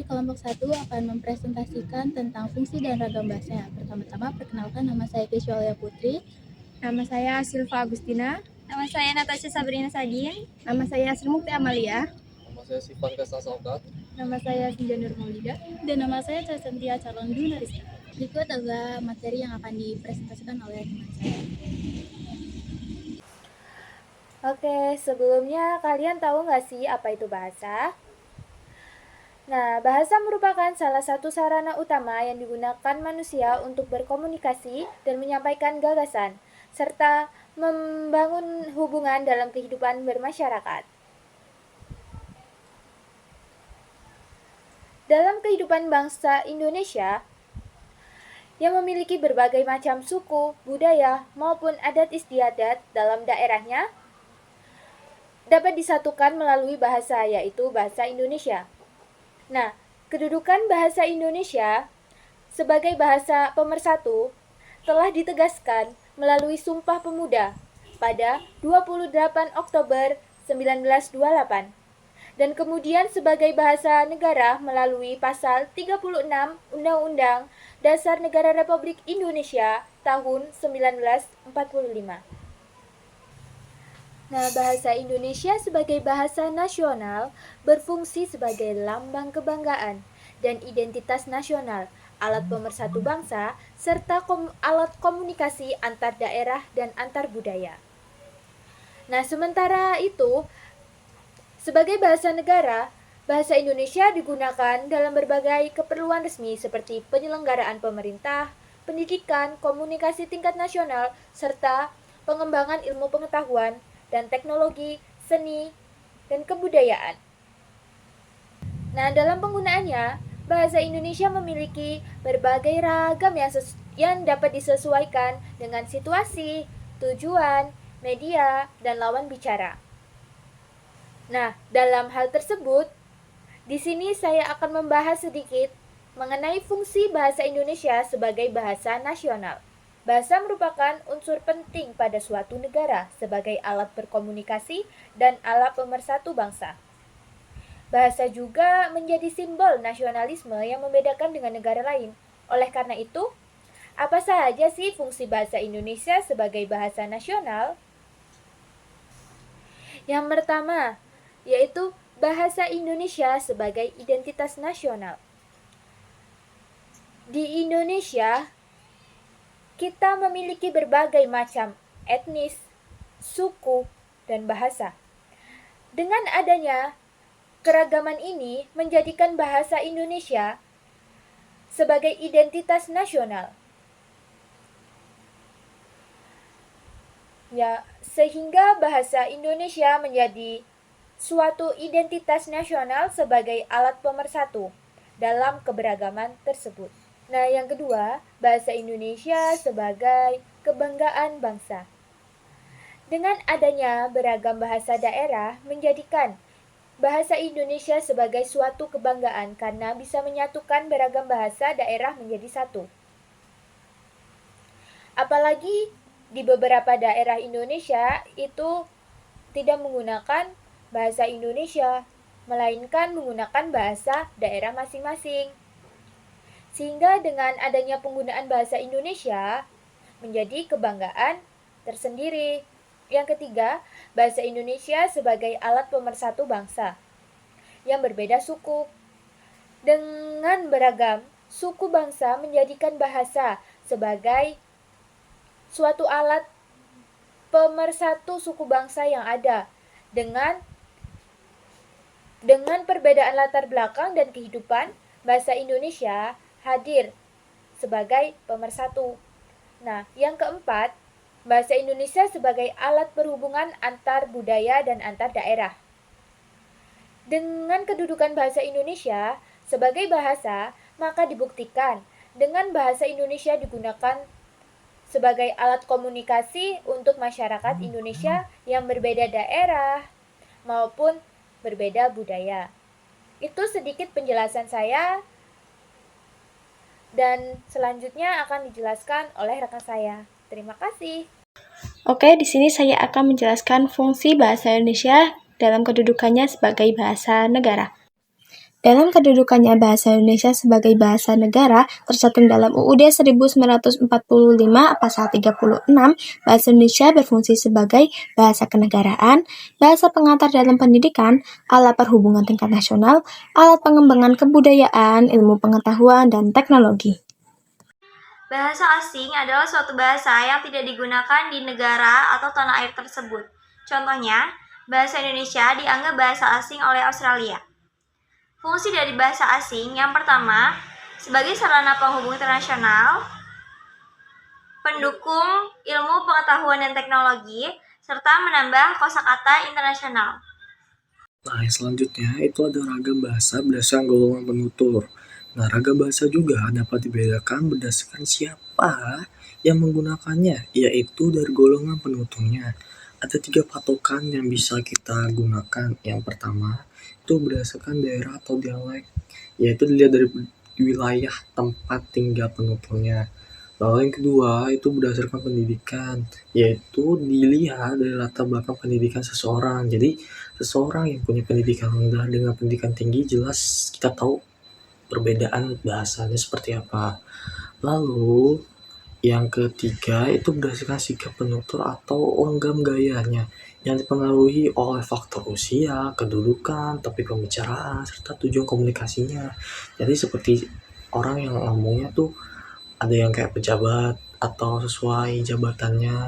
kelompok 1 akan mempresentasikan tentang fungsi dan ragam bahasa. Pertama-tama, perkenalkan, nama saya Kesya Putri. Nama saya Silva Agustina. Nama saya Natasha Sabrina Sadin. Nama saya Sri Mukti Amalia. Nama saya Sifan Kesa Saukat. Nama saya Sinjanur Maulida. Dan nama saya Casentia Calon Dunarista. Berikut adalah materi yang akan dipresentasikan oleh teman saya. Oke, sebelumnya kalian tahu nggak sih apa itu bahasa? Nah, bahasa merupakan salah satu sarana utama yang digunakan manusia untuk berkomunikasi dan menyampaikan gagasan, serta membangun hubungan dalam kehidupan bermasyarakat. Dalam kehidupan bangsa Indonesia, yang memiliki berbagai macam suku, budaya, maupun adat istiadat dalam daerahnya, dapat disatukan melalui bahasa, yaitu bahasa Indonesia. Nah, kedudukan bahasa Indonesia sebagai bahasa pemersatu telah ditegaskan melalui Sumpah Pemuda pada 28 Oktober 1928 dan kemudian sebagai bahasa negara melalui pasal 36 Undang-Undang Dasar Negara Republik Indonesia tahun 1945. Nah, bahasa Indonesia sebagai bahasa nasional berfungsi sebagai lambang kebanggaan dan identitas nasional, alat pemersatu bangsa, serta alat komunikasi antar daerah dan antar budaya. Nah, sementara itu, sebagai bahasa negara, bahasa Indonesia digunakan dalam berbagai keperluan resmi seperti penyelenggaraan pemerintah, pendidikan, komunikasi tingkat nasional, serta pengembangan ilmu pengetahuan dan teknologi, seni, dan kebudayaan. Nah, dalam penggunaannya, bahasa Indonesia memiliki berbagai ragam yang dapat disesuaikan dengan situasi, tujuan, media, dan lawan bicara. Nah, dalam hal tersebut, di sini saya akan membahas sedikit mengenai fungsi bahasa Indonesia sebagai bahasa nasional. Bahasa merupakan unsur penting pada suatu negara sebagai alat berkomunikasi dan alat pemersatu bangsa. Bahasa juga menjadi simbol nasionalisme yang membedakan dengan negara lain. Oleh karena itu, apa saja sih fungsi bahasa Indonesia sebagai bahasa nasional? Yang pertama, yaitu bahasa Indonesia sebagai identitas nasional. Di Indonesia, kita memiliki berbagai macam etnis, suku, dan bahasa. Dengan adanya keragaman ini menjadikan bahasa Indonesia sebagai identitas nasional. Ya, sehingga bahasa Indonesia menjadi suatu identitas nasional sebagai alat pemersatu dalam keberagaman tersebut. Nah, yang kedua, bahasa Indonesia sebagai kebanggaan bangsa. Dengan adanya beragam bahasa daerah menjadikan bahasa Indonesia sebagai suatu kebanggaan karena bisa menyatukan beragam bahasa daerah menjadi satu. Apalagi di beberapa daerah Indonesia itu tidak menggunakan bahasa Indonesia, melainkan menggunakan bahasa daerah masing-masing. Sehingga dengan adanya penggunaan bahasa Indonesia menjadi kebanggaan tersendiri. Yang ketiga, bahasa Indonesia sebagai alat pemersatu bangsa yang berbeda suku. Dengan beragam suku bangsa menjadikan bahasa sebagai suatu alat pemersatu suku bangsa yang ada dengan perbedaan latar belakang dan kehidupan. Bahasa Indonesia hadir sebagai pemersatu. Nah, yang keempat, bahasa Indonesia sebagai alat perhubungan antar budaya dan antar daerah. Dengan kedudukan bahasa Indonesia sebagai bahasa, maka dibuktikan dengan bahasa Indonesia digunakan sebagai alat komunikasi untuk masyarakat Indonesia yang berbeda daerah maupun berbeda budaya. Itu sedikit penjelasan saya. Dan selanjutnya akan dijelaskan oleh rekan saya. Terima kasih. Oke, di sini saya akan menjelaskan fungsi bahasa Indonesia dalam kedudukannya sebagai bahasa negara. Dalam kedudukannya bahasa Indonesia sebagai bahasa negara, tercantum dalam UUD 1945 pasal 36, bahasa Indonesia berfungsi sebagai bahasa kenegaraan, bahasa pengantar dalam pendidikan, alat perhubungan tingkat nasional, alat pengembangan kebudayaan, ilmu pengetahuan, dan teknologi. Bahasa asing adalah suatu bahasa yang tidak digunakan di negara atau tanah air tersebut. Contohnya, bahasa Indonesia dianggap bahasa asing oleh Australia. Fungsi dari bahasa asing yang pertama, sebagai sarana penghubung internasional, pendukung ilmu pengetahuan dan teknologi, serta menambah kosakata internasional. Nah, yang selanjutnya itu ada ragam bahasa berdasarkan golongan penutur. Nah, ragam bahasa juga dapat dibedakan berdasarkan siapa yang menggunakannya, yaitu dari golongan penuturnya. Ada 3 patokan yang bisa kita gunakan. Yang pertama, itu berdasarkan daerah atau dialek, yaitu dilihat dari wilayah tempat tinggal penuturnya. Lalu yang kedua itu berdasarkan pendidikan, yaitu dilihat dari latar belakang pendidikan seseorang. Jadi seseorang yang punya pendidikan rendah dengan pendidikan tinggi jelas kita tahu perbedaan bahasanya seperti apa. Lalu yang ketiga itu berdasarkan sikap penutur atau langgam gayanya yang dipengaruhi oleh faktor usia, kedudukan, topik pembicaraan, serta tujuan komunikasinya. Jadi seperti orang yang ngomongnya tuh ada yang kayak pejabat atau sesuai jabatannya.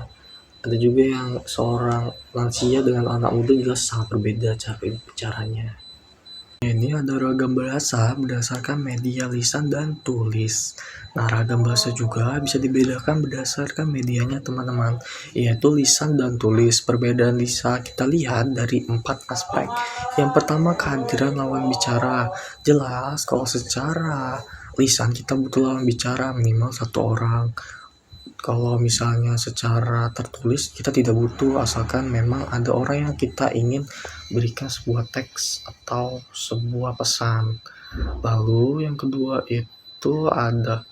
Ada juga yang seorang lansia dengan anak muda jelas sangat berbeda cara bicaranya. Ini ada ragam bahasa berdasarkan media lisan dan tulis. Nah, ragam bahasa juga bisa dibedakan berdasarkan medianya teman-teman, yaitu lisan dan tulis. Perbedaan bisa kita lihat dari 4 aspek. Yang pertama, kehadiran lawan bicara. Jelas kalau secara lisan kita butuh lawan bicara minimal 1 orang. Kalau misalnya secara tertulis kita tidak butuh, asalkan memang ada orang yang kita ingin berikan sebuah teks atau sebuah pesan. Lalu yang kedua itu ada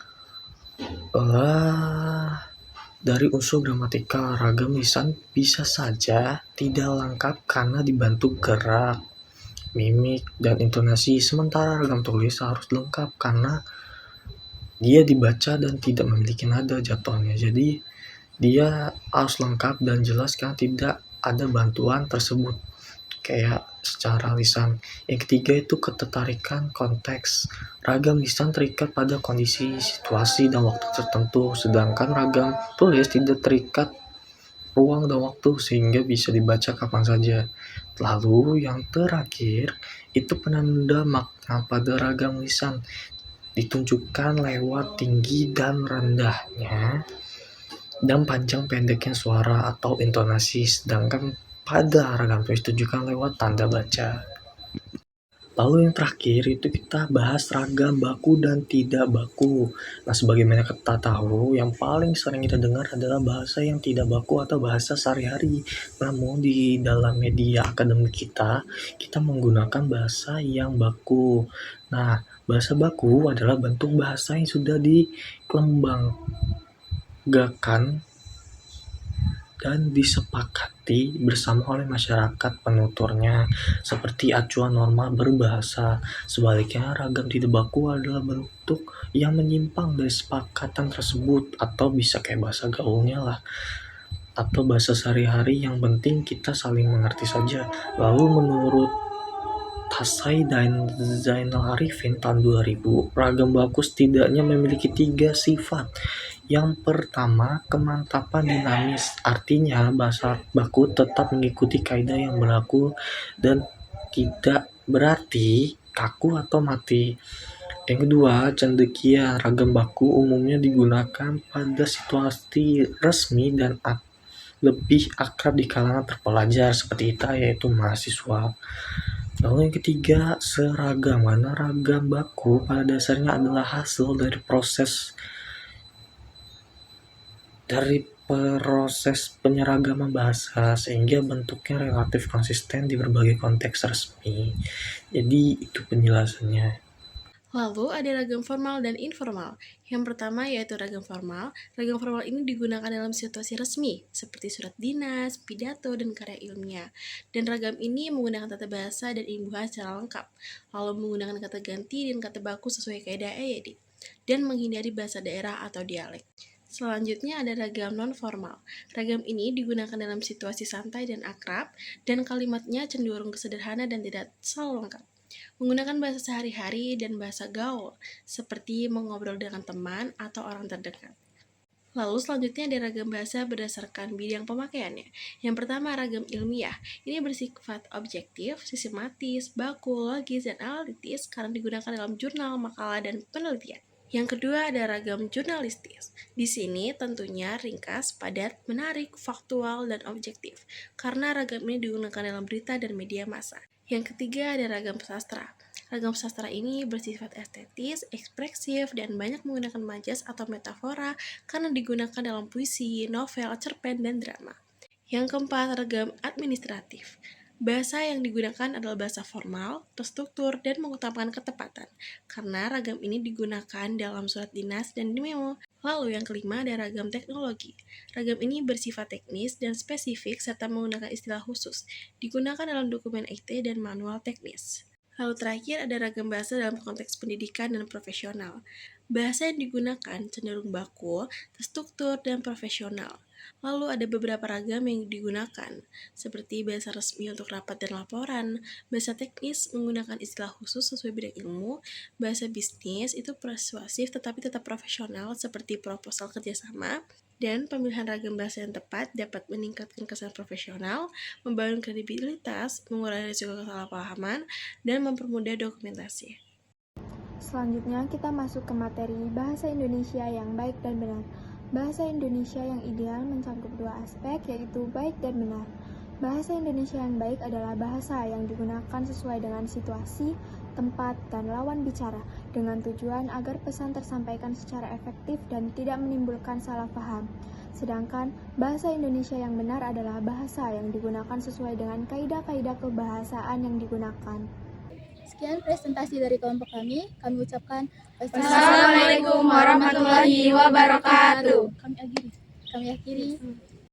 dari unsur gramatika. Ragam lisan bisa saja tidak lengkap karena dibantu gerak, mimik, dan intonasi. Sementara ragam tulis harus lengkap karena dia dibaca dan tidak memiliki nada jatuhnya. Jadi dia harus lengkap dan jelas karena tidak ada bantuan tersebut kayak secara lisan. Yang ketiga itu ketertarikan konteks. Ragam lisan terikat pada kondisi, situasi, dan waktu tertentu, sedangkan ragam tulis tidak terikat ruang dan waktu sehingga bisa dibaca kapan saja. Lalu yang terakhir itu penanda makna pada ragam lisan ditunjukkan lewat tinggi dan rendahnya dan panjang pendeknya suara atau intonasi, sedangkan pada ragam tulis ditunjukkan lewat tanda baca. Lalu yang terakhir itu kita bahas ragam baku dan tidak baku. Nah, sebagaimana kita tahu, yang paling sering kita dengar adalah bahasa yang tidak baku atau bahasa sehari-hari. Namun di dalam media akademik kita menggunakan bahasa yang baku. Nah, bahasa baku adalah bentuk bahasa yang sudah dikembangkan dan disepakati bersama oleh masyarakat penuturnya seperti acuan norma berbahasa. Sebaliknya, ragam tidak baku adalah bentuk yang menyimpang dari sepakatan tersebut, atau bisa kayak bahasa gaulnya lah, atau bahasa sehari-hari yang penting kita saling mengerti saja. Lalu menurut Tasai dan Zainal Arifin tahun 2000, ragam baku setidaknya memiliki 3 sifat. Yang pertama, kemantapan dinamis, artinya bahasa baku tetap mengikuti kaidah yang berlaku dan tidak berarti kaku atau mati. Yang kedua, cendekia. Ragam baku umumnya digunakan pada situasi resmi dan lebih akrab di kalangan terpelajar seperti kita, yaitu mahasiswa. Lalu yang ketiga, seragam. Mana ragam baku pada dasarnya adalah hasil dari proses penyeragaman bahasa sehingga bentuknya relatif konsisten di berbagai konteks resmi. Jadi itu penjelasannya. Lalu ada ragam formal dan informal. Yang pertama yaitu ragam formal. Ragam formal ini digunakan dalam situasi resmi, seperti surat dinas, pidato, dan karya ilmiah. Dan ragam ini menggunakan tata bahasa dan imbuhan secara lengkap, lalu menggunakan kata ganti dan kata baku sesuai kaidah EYD, dan menghindari bahasa daerah atau dialek. Selanjutnya ada ragam non-formal. Ragam ini digunakan dalam situasi santai dan akrab, dan kalimatnya cenderung sederhana dan tidak selalu lengkap. Menggunakan bahasa sehari-hari dan bahasa gaul, seperti mengobrol dengan teman atau orang terdekat. Lalu selanjutnya ada ragam bahasa berdasarkan bidang pemakaiannya. Yang pertama ragam ilmiah. Ini bersifat objektif, sistematis, baku, logis, dan analitis karena digunakan dalam jurnal, makalah, dan penelitian. Yang kedua ada ragam jurnalistis. Di sini tentunya ringkas, padat, menarik, faktual, dan objektif. Karena ragam ini digunakan dalam berita dan media massa. Yang ketiga ada ragam sastra. Ragam sastra ini bersifat estetis, ekspresif, dan banyak menggunakan majas atau metafora karena digunakan dalam puisi, novel, cerpen, dan drama. Yang keempat, ragam administratif. Bahasa yang digunakan adalah bahasa formal, terstruktur, dan mengutamakan ketepatan, karena ragam ini digunakan dalam surat dinas dan di memo. Lalu yang kelima ada ragam teknologi. Ragam ini bersifat teknis dan spesifik serta menggunakan istilah khusus, digunakan dalam dokumen IT dan manual teknis. Lalu terakhir ada ragam bahasa dalam konteks pendidikan dan profesional. Bahasa yang digunakan cenderung baku, terstruktur, dan profesional. Lalu ada beberapa ragam yang digunakan, seperti bahasa resmi untuk rapat dan laporan, bahasa teknis menggunakan istilah khusus sesuai bidang ilmu, bahasa bisnis itu persuasif tetapi tetap profesional seperti proposal kerjasama, dan pemilihan ragam bahasa yang tepat dapat meningkatkan kesan profesional, membangun kredibilitas, mengurangi risiko kesalahpahaman, dan mempermudah dokumentasi. Selanjutnya kita masuk ke materi bahasa Indonesia yang baik dan benar. Bahasa Indonesia yang ideal mencakup dua aspek, yaitu baik dan benar. Bahasa Indonesia yang baik adalah bahasa yang digunakan sesuai dengan situasi, tempat, dan lawan bicara, dengan tujuan agar pesan tersampaikan secara efektif dan tidak menimbulkan salah paham. Sedangkan bahasa Indonesia yang benar adalah bahasa yang digunakan sesuai dengan kaidah-kaidah kebahasaan yang digunakan. Sekian presentasi dari kelompok kami ucapkan Wassalamualaikum warahmatullahi wabarakatuh. Kami akhiri.